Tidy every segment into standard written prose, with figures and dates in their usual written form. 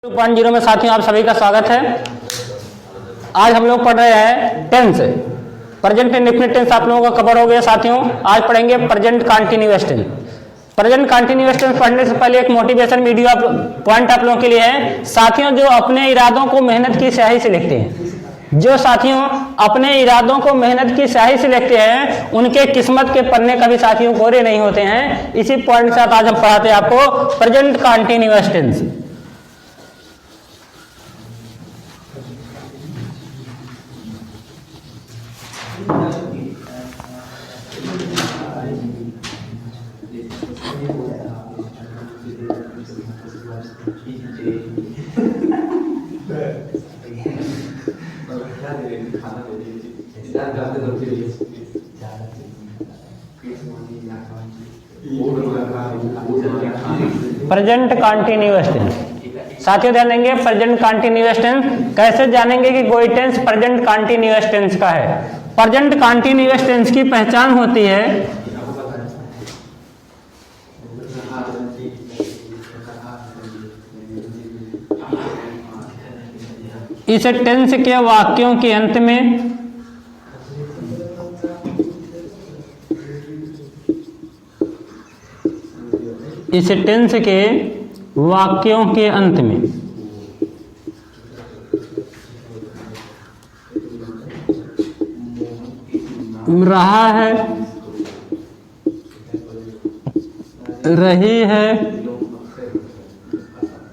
2.0 में साथियों आप सभी का स्वागत है। आज हम लोग पढ़ रहे हैं टेंस। प्रेजेंट इंडेफिनिट टेंस आप लोगों का कवर हो गया साथियों। आज पढ़ेंगे present continuous tense. Present continuous tense पढ़ने से पहले एक मोटिवेशन वीडियो पॉइंट आप लोगों के लिए है। साथियों जो अपने इरादों को मेहनत की स्याही से लिखते हैं, जो साथियों अपने इरादों को मेहनत की स्याही से लिखते हैं, उनके किस्मत के पन्ने कभी साथियों कोरे नहीं होते हैं। इसी पॉइंट के साथ आज हम पढ़ाते हैं आपको present continuous tense. Present continuous tense साथियों ध्यान देंगे। प्रेजेंट कंटीन्यूअस टेंस कैसे जानेंगे कि कोई टेंस प्रेजेंट कंटीन्यूअस टेंस का है। प्रेजेंट कंटीन्यूअस टेंस की पहचान होती है इस टेंस के वाक्यों के अंत में इस टेंस के वाक्यों के अंत में रहा है, रही है,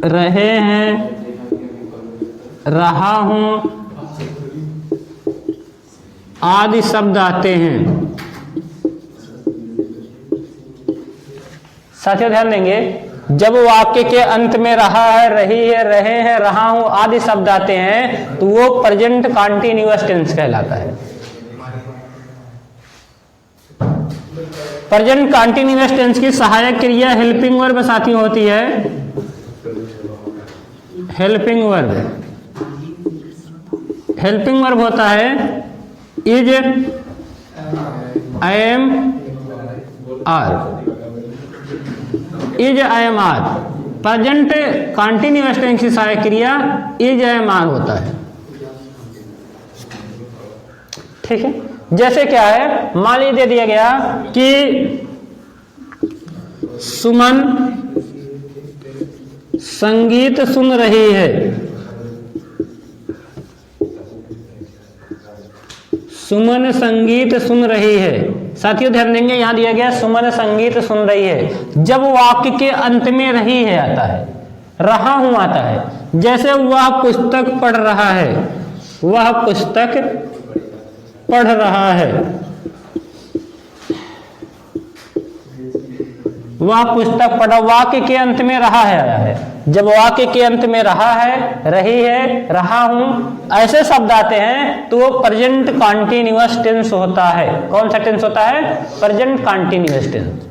रहे हैं, रहा हूं आदि शब्द आते हैं। साथियों ध्यान देंगे, जब वाक्य के अंत में रहा है, रही है, रहे हैं, रहा हूं आदि शब्द आते हैं तो वो प्रेजेंट कंटीन्यूअस टेंस कहलाता है। प्रेजेंट कंटीन्यूअस टेंस की सहायक क्रिया हेल्पिंग वर्ब साथियों होती है। हेल्पिंग वर्ब, हेल्पिंग वर्ब होता है is, I am, are. Is, I am, are. Present continuous tense की सहायक क्रिया इज, आई एम, आर होता है। ठीक है, जैसे क्या है, मान लीजिए दे दिया गया कि सुमन संगीत सुन रही है। सुमन संगीत सुन रही है। साथियों ध्यान देंगे, यहां दिया गया सुमन संगीत सुन रही है। जब वाक्य के अंत में रही है आता है, रहा हूं आता है। जैसे वह पुस्तक पढ़ रहा है, वह पुस्तक पढ़ रहा है, वह पुस्तक पढ़। वाक्य के अंत में रहा है आया है। जब वाक्य के अंत में रहा है, रही है, रहा हूं ऐसे शब्द आते हैं तो वो प्रेजेंट कंटीन्यूअस टेंस होता है। कौन सा टेंस होता है? Present continuous tense.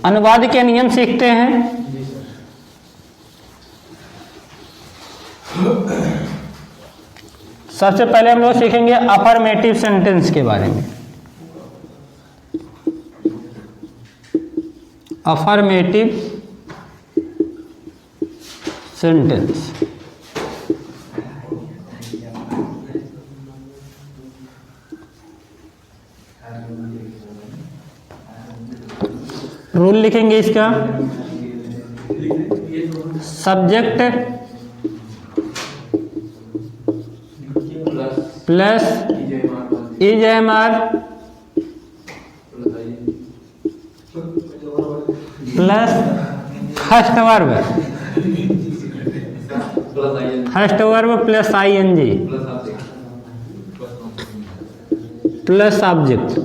अनुवाद के नियम सीखते हैं। सबसे पहले हम लोग सीखेंगे अफर्मेटिव सेंटेंस के बारे में। अफर्मेटिव सेंटेंस, रूल लिखेंगे इसका। Subject plus is, am, are plus first verb, first verb plus I N G plus subject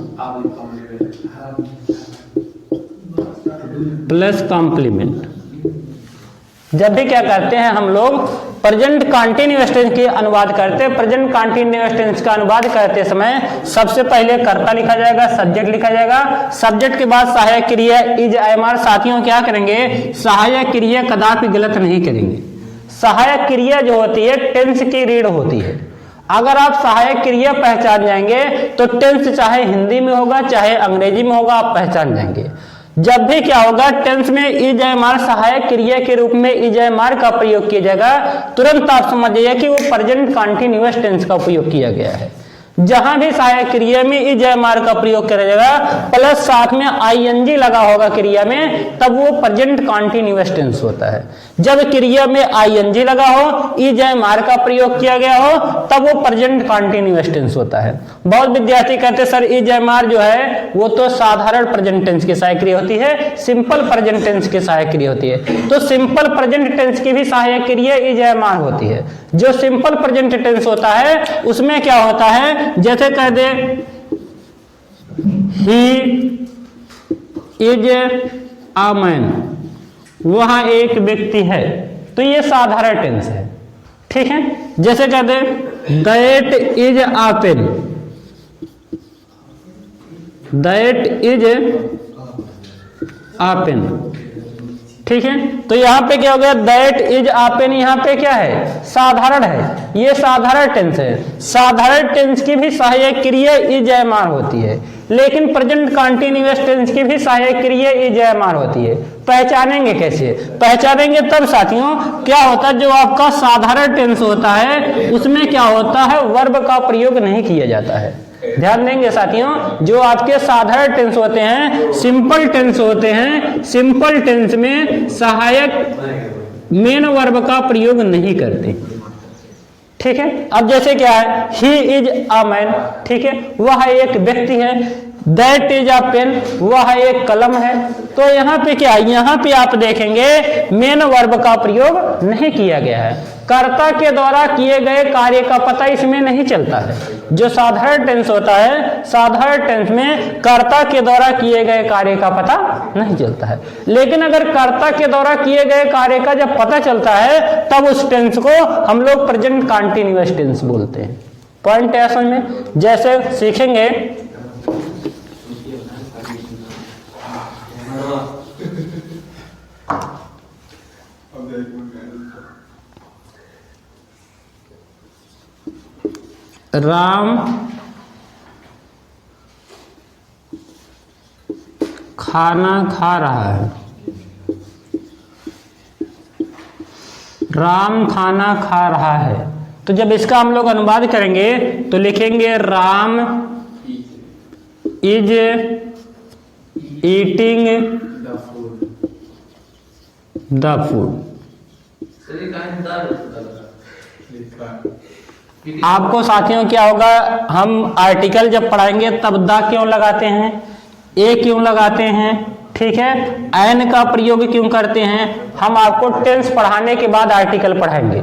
plus complement. जब भी क्या करते हैं हम लोग प्रेजेंट कंटीन्यूअस टेंस के अनुवाद करते हैं। प्रेजेंट कंटीन्यूअस टेंस का अनुवाद करते समय सबसे पहले कर्ता लिखा जाएगा, सब्जेक्ट लिखा जाएगा। सब्जेक्ट के बाद सहायक क्रिया इज, आई एम, आर। साथियों क्या करेंगे, सहायक क्रिया कदापि गलत नहीं करेंगे। सहायक क्रिया जो होती है टेंस की रीढ़ होती है। अगर आप सहायक क्रिया पहचान जाएंगे तो टेंस चाहे हिंदी में होगा चाहे अंग्रेजी में होगा आप पहचान जाएंगे। जब भी क्या होगा टेंस में इज एम आर सहायक क्रिया के रूप में इज एम आर का प्रयोग किया जाएगा, तुरंत आप समझ जाइए कि वो प्रेजेंट कंटीन्यूअस टेंस का उपयोग किया गया है। जहां भी सहायक क्रिया में इज एम आर का प्रयोग किया जाएगा प्लस साथ में आईएनजी लगा होगा क्रिया में, तब वो प्रेजेंट कंटीन्यूअस टेंस होता है। जब क्रिया में आईएनजी लगा हो, इज एम आर का प्रयोग किया गया हो, तब वो प्रेजेंट कंटीन्यूअस टेंस होता है। बहुत विद्यार्थी कहते हैं सर इज एम आर जो है वो तो साधारण प्रेजेंट टेंस की सहायक क्रिया होती है, सिंपल प्रेजेंट टेंस की सहायक क्रिया होती है। तो सिंपल प्रेजेंट टेंस की भी सहायक क्रिया इज एम आर होती है। जो सिंपल प्रेजेंट टेंस होता है उसमें क्या होता है, जैसे कह दे ही इज अ मैन, वह एक व्यक्ति है, तो ये साधारण टेंस है, ठीक है। जैसे कह दे that is a pen, that is a pen, ठीक है। तो यहां पे क्या हो गया, दैट इज अ पेन, यहां पे क्या है साधारण है, ये साधारण टेंस है। साधारण टेंस की भी सहायक क्रिया इज एम आर होती है, लेकिन प्रेजेंट कंटीन्यूअस टेंस की भी सहायक क्रिया इज एम आर होती है। पहचानेंगे कैसे, पहचानेंगे तब साथियों, क्या होता है जो आपका साधारण टेंस होता है उसमें क्या होता है वर्ब का प्रयोग नहीं किया जाता है। ध्यान देंगे साथियों, जो आपके साधारण टेंस होते हैं, सिंपल टेंस होते हैं, सिंपल टेंस में सहायक मेन वर्ब का प्रयोग नहीं करते, ठीक है। अब जैसे क्या है ही इज अ मैन, ठीक है, वह एक व्यक्ति है। दैट इज अ पेन, वह एक कलम है। तो यहाँ पे क्या है, यहाँ पे आप देखेंगे मेन वर्ब का प्रयोग नहीं किया गया है, कर्ता के द्वारा किए गए कार्य का पता इसमें नहीं चलता है। जो साधारण टेंस होता है, साधारण टेंस में कर्ता के द्वारा किए गए कार्य का पता नहीं चलता है। लेकिन अगर कर्ता के द्वारा किए गए कार्य का जब पता चलता है तब उस टेंस को हम लोग प्रेजेंट कंटीन्यूअस टेंस बोलते हैं। पॉइंट है समझ में। जैसे सीखेंगे राम खाना खा रहा है, राम खाना खा रहा है। तो जब इसका हम लोग अनुवाद करेंगे तो लिखेंगे Ram is eating the food. आपको साथियों क्या होगा, हम आर्टिकल जब पढ़ाएंगे तब द क्यों लगाते हैं, ए क्यों लगाते हैं, ठीक है, एन का प्रयोग क्यों करते हैं, हम आपको टेंस पढ़ाने के बाद आर्टिकल पढ़ाएंगे।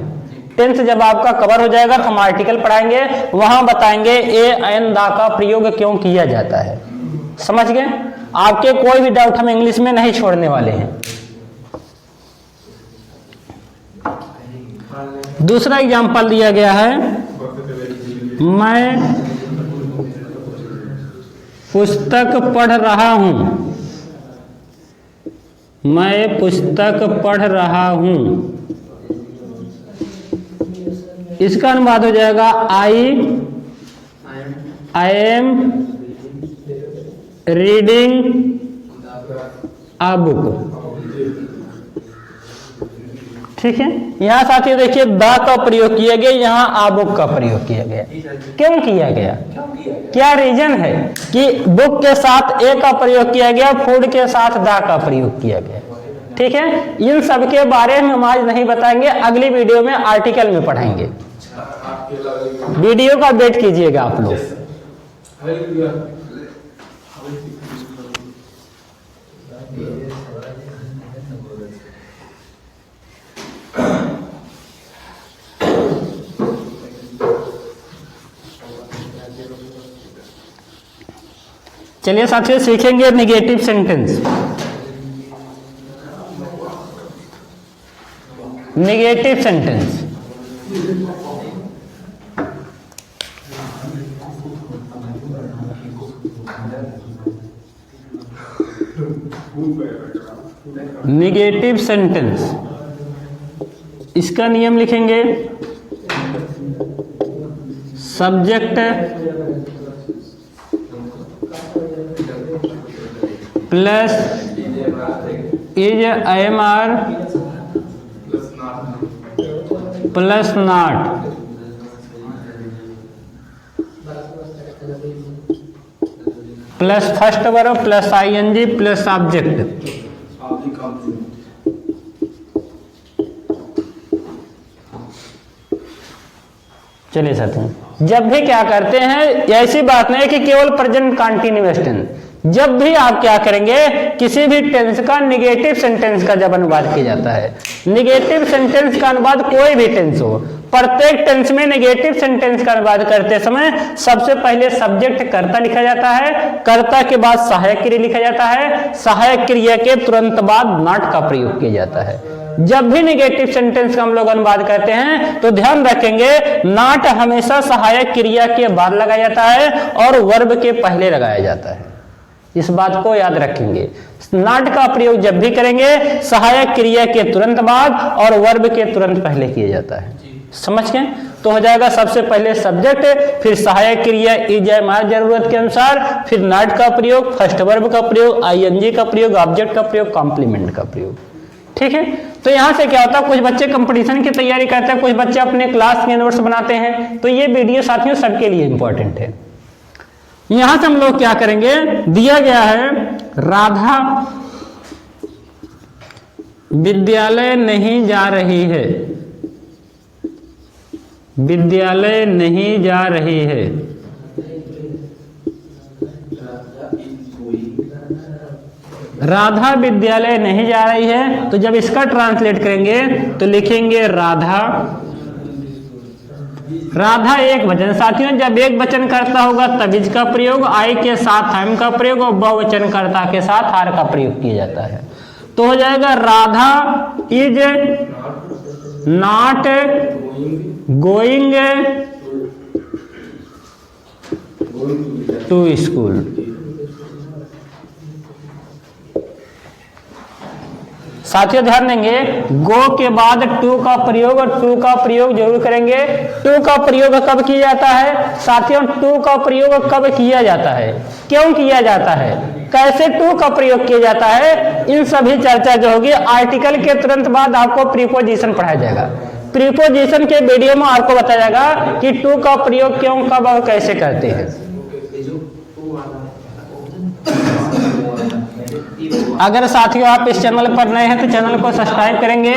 टेंस जब आपका कवर हो जाएगा तो हम आर्टिकल पढ़ाएंगे, वहां बताएंगे ए एन द का प्रयोग क्यों किया जाता है। समझ गए। आपके कोई भी डाउट हम इंग्लिश में नहीं छोड़ने वाले हैं। दूसरा एग्जाम्पल दिया गया है, मैं पुस्तक पढ़ रहा हूं, मैं पुस्तक पढ़ रहा हूं। इसका अनुवाद हो जाएगा I am reading a book, ठीक है। यहां साथियों देखिए द का प्रयोग किया गया, यहां आ बुक का प्रयोग किया गया। क्यों किया गया, क्या रीजन है कि बुक के साथ ए का प्रयोग किया गया, फूड के साथ द का प्रयोग किया गया, ठीक है। इन सब के बारे में हम आज नहीं बताएंगे, अगली वीडियो में आर्टिकल में पढ़ाएंगे। वीडियो का वेट कीजिएगा आप लोग। चलिए साथियों सीखेंगे negative sentence. Negative sentence negative sentence, इसका नियम लिखेंगे, subject plus is AMR plus not plus first verb plus ING plus object. चलिए साथियों, जब भी क्या करते हैं, ऐसी बात नहीं है कि केवल प्रेजेंट कंटिन्यूअस टेंस, जब भी आप क्या करेंगे, किसी भी टेंस का निगेटिव सेंटेंस का जब अनुवाद किया जाता है, निगेटिव सेंटेंस का अनुवाद कोई भी टेंस हो, प्रत्येक टेंस में नेगेटिव सेंटेंस का अनुवाद करते समय सबसे पहले सब्जेक्ट कर्ता लिखा जाता है, कर्ता के बाद सहायक क्रिया लिखा जाता है, सहायक क्रिया के तुरंत बाद नॉट का प्रयोग किया जाता है। जब भी नेगेटिव सेंटेंस का हम लोग अनुवाद करते हैं तो ध्यान रखेंगे, नॉट हमेशा सहायक क्रिया के बाद लगाया जाता है और वर्ब के पहले लगाया जाता है। इस बात को याद रखेंगे, नॉट का प्रयोग जब भी करेंगे सहायक क्रिया के तुरंत बाद और वर्ब के तुरंत पहले किया जाता है। समझ गए? तो हो जाएगा सबसे पहले सब्जेक्ट, फिर सहायक क्रिया इज AMR जरूरत के अनुसार, फिर नॉट का प्रयोग, फर्स्ट वर्ब का प्रयोग, ING का प्रयोग, ऑब्जेक्ट का प्रयोग, कॉम्प्लीमेंट का प्रयोग। ठीक है, तो यहां से क्या होता है, कुछ बच्चे कंपटीशन की तैयारी करते हैं, कुछ बच्चे अपने क्लास के नोट्स बनाते हैं, तो ये वीडियो साथियों सबके लिए इंपॉर्टेंट है। यहां से हम लोग क्या करेंगे, दिया गया है राधा विद्यालय नहीं जा रही है, विद्यालय नहीं जा रही है, राधा विद्यालय नहीं जा रही है। तो जब इसका ट्रांसलेट करेंगे तो लिखेंगे राधा, राधा एक वचन। साथियों, जब एक वचन करता होगा तब इसका प्रयोग, आई के साथ हम का प्रयोग और बहुवचन कर्ता के साथ आर का प्रयोग किया जाता है। तो हो जाएगा Radha is not going to school. साथियों ध्यान देंगे, गो के बाद टू का प्रयोग और टू का प्रयोग जरूर करेंगे। टू का प्रयोग कब किया जाता है साथियों, टू का प्रयोग कब किया जाता है, क्यों किया जाता है, कैसे टू का प्रयोग किया जाता है, इन सभी चर्चा जो होगी आर्टिकल के तुरंत बाद आपको प्रीपोजिशन पढ़ाया जाएगा। प्रीपोजिशन के वीडियो में आपको बताया जाएगा कि टू का प्रयोग क्यों, कब और कैसे करते हैं। अगर साथियों आप इस चैनल पर नए हैं तो चैनल को सब्सक्राइब करेंगे।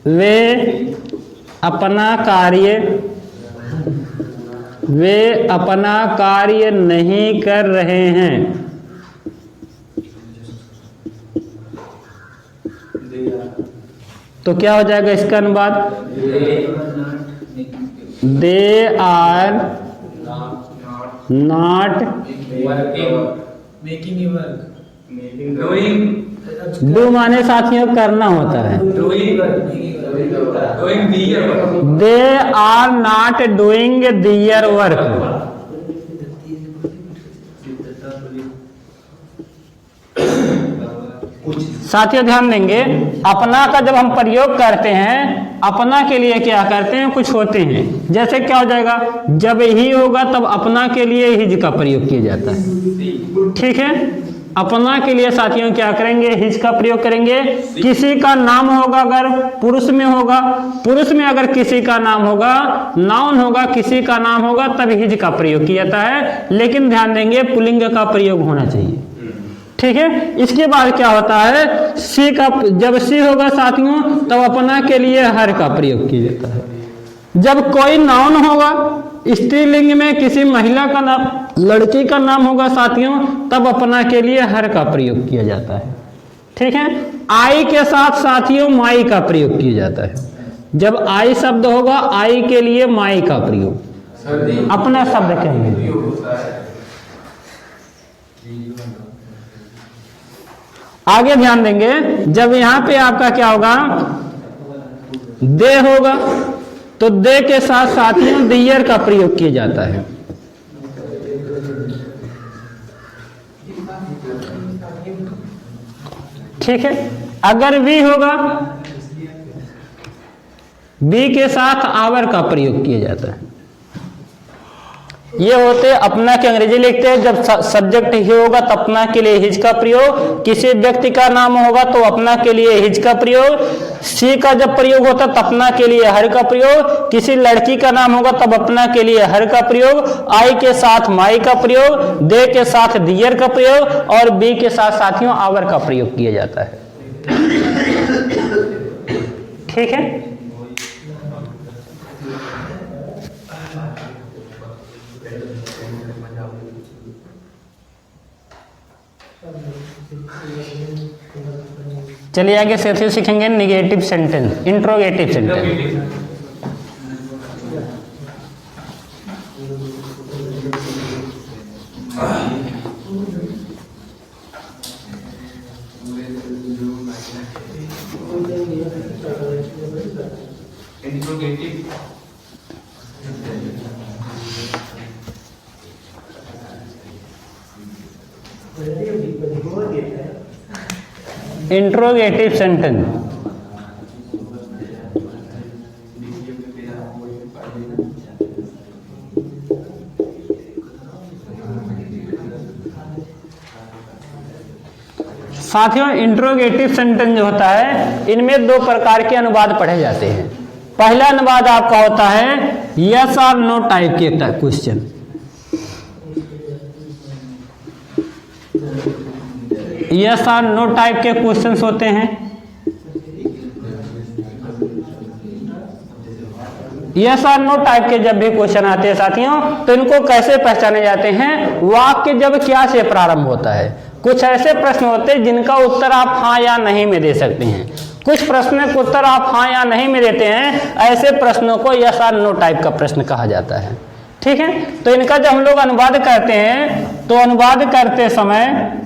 वे अपना कार्य नहीं कर रहे हैं, तो क्या हो जाएगा इसका अनुवाद, दे आर नॉट डू माने साथियों करना होता है, they are not doing their work. साथियों ध्यान देंगे, अपना का जब हम प्रयोग करते हैं, अपना के लिए क्या करते हैं, कुछ होते हैं, जैसे क्या हो जाएगा, जब ही होगा तब अपना के लिए हिज का प्रयोग किया जाता है। ठीक है, अपना के लिए साथियों क्या करेंगे, हिज का प्रयोग करेंगे। किसी का नाम होगा, अगर पुरुष में होगा, पुरुष में अगर किसी का नाम होगा, नाउन होगा, किसी का नाम होगा, तब हिज का प्रयोग किया जाता है। लेकिन ध्यान देंगे पुल्लिंग का प्रयोग होना चाहिए। ठीक है, इसके बाद क्या होता है, सी का, जब सी होगा साथियों तब अपना के लिए हर का प्रयोग किया जाता है। जब कोई नाउन होगा, स्त्रीलिंग में किसी महिला का नाम, लड़की का नाम होगा साथियों, तब अपना के लिए हर का प्रयोग किया जाता है। ठीक है, आई के साथ साथियों माई का प्रयोग किया जाता है। जब आई शब्द होगा, आई के लिए माई का प्रयोग, अपना शब्द कहेंगे। आगे ध्यान देंगे, जब यहां पे आपका क्या होगा, दे होगा, तो दे के साथ साथियों दियर का प्रयोग किया जाता है। ठीक है, अगर वी होगा बी के साथ आवर का प्रयोग किया जाता है। ये होते अपना के अंग्रेजी लिखते हैं, जब सब्जेक्ट ही होगा तो अपना के लिए हिज का प्रयोग, किसी व्यक्ति का नाम होगा तो अपना के लिए हिज का प्रयोग, सी का जब प्रयोग होता तब अपना के लिए हर का प्रयोग, किसी लड़की का नाम होगा तब अपना के लिए हर का प्रयोग, आई के साथ माई का प्रयोग, दे के साथ दियर का प्रयोग और बी के साथ साथियों आवर का प्रयोग किया जाता है। ठीक है, चलिए आगे साथियों सीखेंगे negative sentence, interrogative sentence. Interrogative sentence साथियों, इंट्रोगेटिव सेंटेंस जो होता है इनमें दो प्रकार के अनुवाद पढ़े जाते हैं। पहला अनुवाद आपका होता है यस और नो टाइप के क्वेश्चन। यस और नो टाइप के क्वेश्चंस होते हैं। यस और नो टाइप के जब भी क्वेश्चन आते हैं साथियों तो इनको कैसे पहचाने जाते हैं? वाक्य जब क्या से प्रारंभ होता है। कुछ ऐसे प्रश्न होते हैं जिनका उत्तर आप हाँ या नहीं में दे सकते हैं, कुछ प्रश्न का उत्तर आप हाँ या नहीं में देते हैं, ऐसे प्रश्नों को यस और नो टाइप का प्रश्न कहा जाता है। ठीक है, तो इनका जब हम लोग अनुवाद करते हैं तो अनुवाद करते समय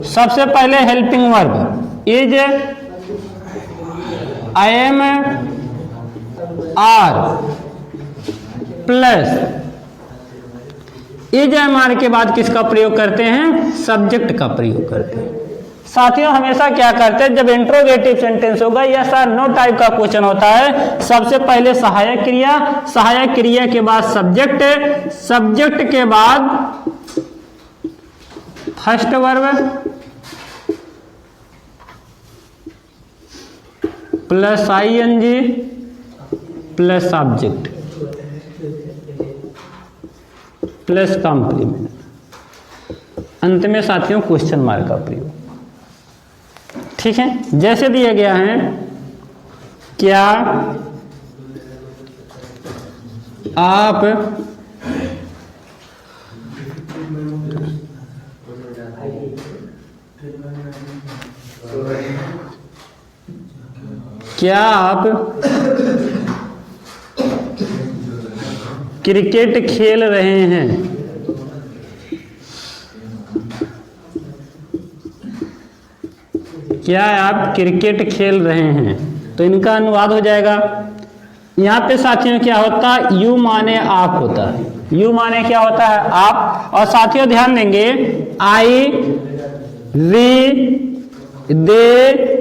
सबसे पहले helping verb is, I am, are plus is am are के बाद किसका प्रयोग करते हैं? सब्जेक्ट का प्रयोग करते हैं। साथियों हमेशा क्या करते हैं, जब इंट्रोगेटिव सेंटेंस होगा या सर नो टाइप का क्वेश्चन होता है, सबसे पहले सहायक क्रिया, सहायक क्रिया के बाद सब्जेक्ट, सब्जेक्ट के बाद first verb plus ING plus object plus complement, अंत में साथियों क्वेश्चन मार्क का प्रयोग। ठीक है, जैसे दिया गया है, क्या आप क्रिकेट खेल रहे हैं? क्या आप क्रिकेट खेल रहे हैं? तो इनका अनुवाद हो जाएगा। यहाँ पे साथियों क्या होता है, यू माने आप होता है। यू माने क्या होता है? आप। और साथियों ध्यान देंगे, आई, वी, दे,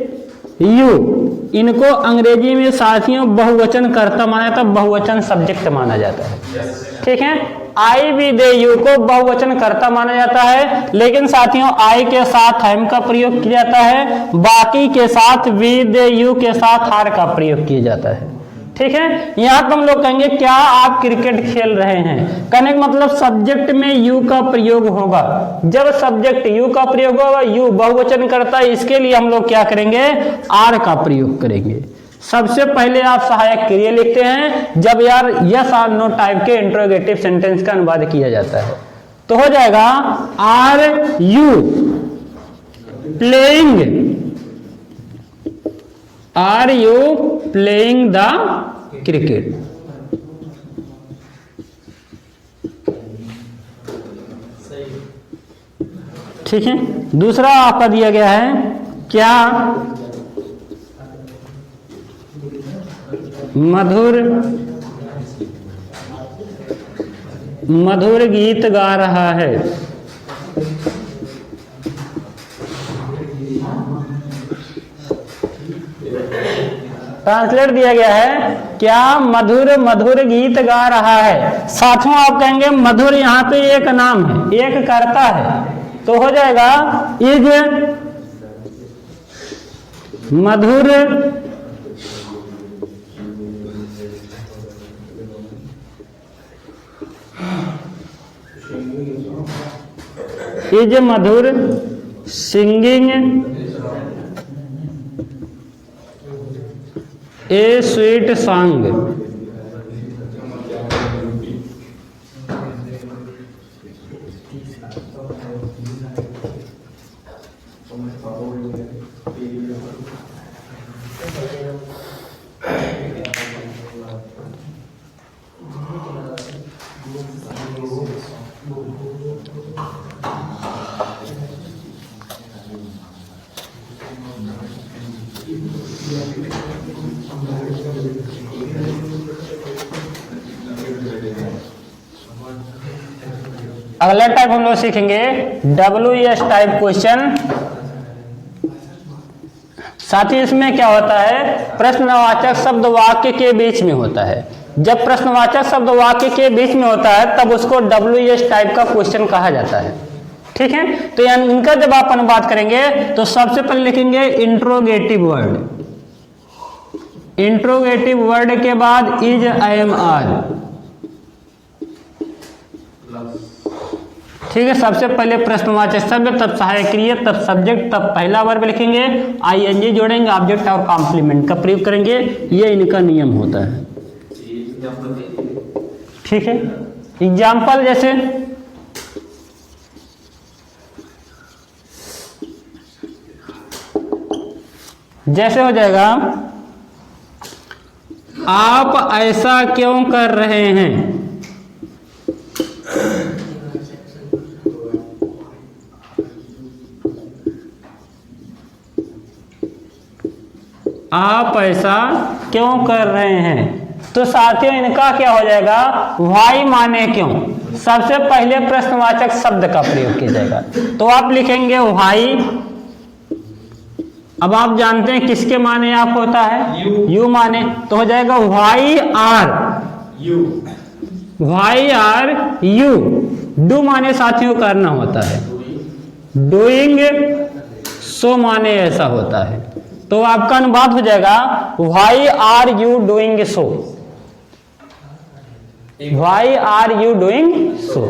यू, इनको अंग्रेजी में साथियों बहुवचन कर्ता माना जाता है, बहुवचन सब्जेक्ट माना जाता है। ठीक है, आई, वी, दे, यू को बहुवचन कर्ता माना जाता है, लेकिन साथियों आई के साथ हैम का प्रयोग किया जाता है, बाकी के साथ वी, दे, यू के साथ आर का प्रयोग किया जाता है। ठीक है, यहां पर हम लोग कहेंगे क्या आप क्रिकेट खेल रहे हैं, कहने का मतलब सब्जेक्ट में यू का प्रयोग होगा। जब सब्जेक्ट यू का प्रयोग होगा, यू बहुवचन करता है, इसके लिए हम लोग क्या करेंगे, आर का प्रयोग करेंगे। सबसे पहले आप सहायक क्रिया लिखते हैं जब यार यस और नो टाइप के इंट्रोगेटिव सेंटेंस का अनुवाद किया जाता है, तो हो जाएगा are you playing, are you playing the cricket. ठीक है, दूसरा आपका दिया गया है, क्या मधुर गीत गा रहा है? ट्रांसलेट दिया गया है, क्या मधुर मधुर गीत गा रहा है। साथियों आप कहेंगे मधुर यहाँ पे एक नाम है, एक कर्ता है, तो हो जाएगा is Madhur singing A sweet song. अगला टाइप हम लोग सीखेंगे WES टाइप क्वेश्चन। साथ ही इसमें क्या होता है, प्रश्नवाचक शब्द वाक्य के बीच में होता है। जब प्रश्नवाचक शब्द वाक्य के बीच में होता है तब उसको WES टाइप का क्वेश्चन कहा जाता है। ठीक है, तो इनका जब आप अनुवाद करेंगे तो सबसे पहले लिखेंगे इंट्रोगेटिव वर्ड, इंट्रोगेटिव वर्ड के बाद इज, आई एम, आर। ठीक है, सबसे पहले प्रश्नवाचक शब्द, तब सहायक क्रिया, तब सब्जेक्ट, तब पहला वर्ब लिखेंगे, ING जोड़ेंगे, ऑब्जेक्ट और कॉम्प्लीमेंट का प्रयोग करेंगे। ये इनका नियम होता है। ठीक है, एग्जाम्पल जैसे हो जाएगा, आप ऐसा क्यों कर रहे हैं। आप ऐसा क्यों कर रहे हैं। तो साथियों इनका क्या हो जाएगा, व्हाई माने क्यों। सबसे पहले प्रश्नवाचक शब्द का प्रयोग किया जाएगा, तो आप लिखेंगे व्हाई। अब आप जानते हैं किसके माने आप होता है, यू माने, तो हो जाएगा why are you, why are you. Do माने साथियों करना होता है, डूइंग, सो माने ऐसा होता है। तो आपका अनुवाद हो जाएगा why are you doing so, why are you doing so.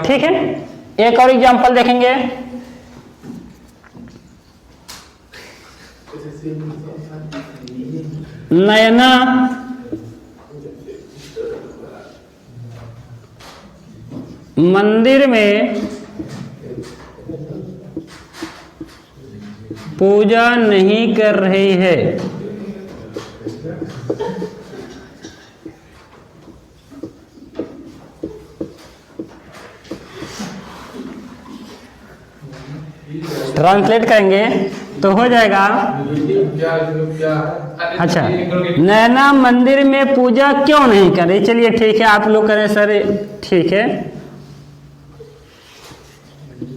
ठीक है, एक और एग्जांपल देखेंगे। नयना मंदिर में पूजा नहीं कर रही है। ट्रांसलेट करेंगे तो हो जाएगा, अच्छा, नैना मंदिर में पूजा क्यों नहीं कर रही। चलिए ठीक है, आप लोग करें सर, ठीक है,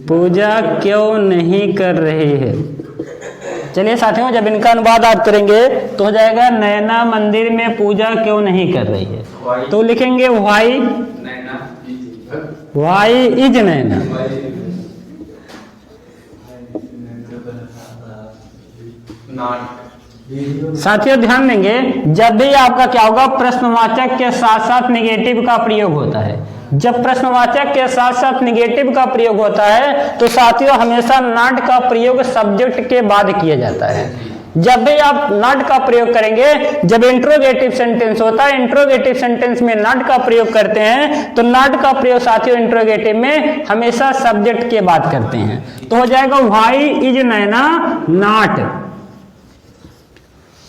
पूजा क्यों नहीं कर रही है। चलिए साथियों, जब इनका अनुवाद आप करेंगे तो हो जाएगा नैना मंदिर में पूजा क्यों नहीं कर रही है। तो लिखेंगे व्हाई, व्हाई इज नैना। साथियों ध्यान देंगे, जब भी आपका क्या होगा, प्रश्नवाचक के साथ साथ नेगेटिव का प्रयोग होता है। जब प्रश्नवाचक के साथ साथ नेगेटिव का प्रयोग होता है तो साथियों हमेशा नॉट का प्रयोग सब्जेक्ट के बाद किया जाता है। जब भी आप नॉट का प्रयोग करेंगे, जब इंट्रोगेटिव सेंटेंस होता है, इंट्रोगेटिव सेंटेंस में नॉट का प्रयोग करते हैं, तो नॉट का प्रयोग साथियों इंट्रोगेटिव में हमेशा सब्जेक्ट के बाद करते हैं। तो हो जाएगा why is Naina not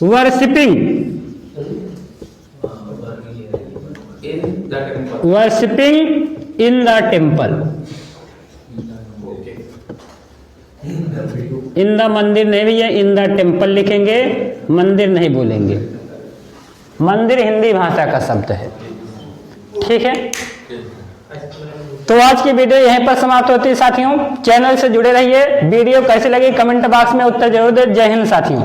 worshipping, worshipping in the temple. In the मंदिर नहीं भैया, इन द टेम्पल लिखेंगे, मंदिर नहीं बोलेंगे। मंदिर हिंदी भाषा का शब्द है। ठीक है, तो आज की वीडियो यहीं पर समाप्त होती है साथियों। चैनल से जुड़े रहिए। वीडियो कैसे लगी कमेंट बॉक्स में उत्तर जरूर दें। जय हिंद साथियों।